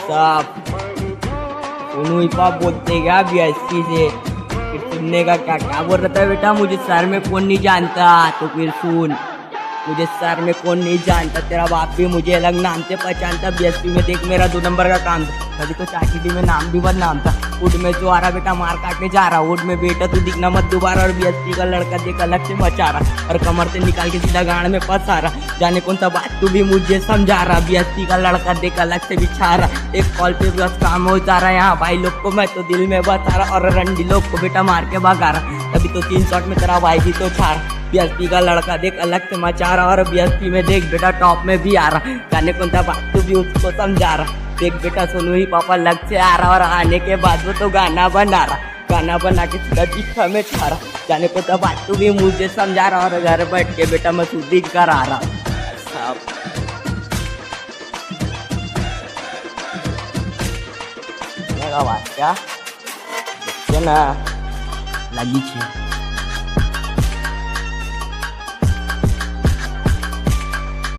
साहब सोनू हिपा बोलते क्या BSc से? फिर सुनने का क्या क्या बोल रहा था बेटा? मुझे सर में कौन नहीं जानता, तो फिर सुन, मुझे सर में कौन नहीं जानता, तेरा बाप भी मुझे अलग नाम से पहचानता। BSc में देख मेरा 2 नंबर का काम था, कभी तो चाटी में नाम भी बदनाम था। वुड में जो आ रहा बेटा मार काटने जा रहा, वुड में बेटा तू दिखना मत दोबारा। और BSc का लड़का देख अलग से मचा रहा, और कमर से निकाल के सीधा गाड़ में फंसा रहा। जाने कौन सा बात तू भी मुझे समझा रहा, BSc का लड़का देख अलग से बिछा रहा। एक कॉल पे बस काम हो जा रहा, यहाँ भाई लोग को मैं तो दिल में बता रहा, और रंडी लोग को बेटा मार के भगा रहा। तभी तो 3 शॉट में तेरा भाई भी तो छा रहा। BSc का लड़का देख अलग से मचा रहा, और BSc में देख बेटा टॉप में भी आ रहा। जाने कौन सा बात तू भी उसको समझा रहा। देख बेटा सोनू ही पापा लग से आ रहा, और आने के बाद वो तो गाना बना रहा, गाना बना के सीधा पीछा में छा रहा। जाने को तो बात तू भी मुझे समझा रहा, और घर बैठ के बेटा मसूदी करा रहा। साहब बात क्या ना लगी छे।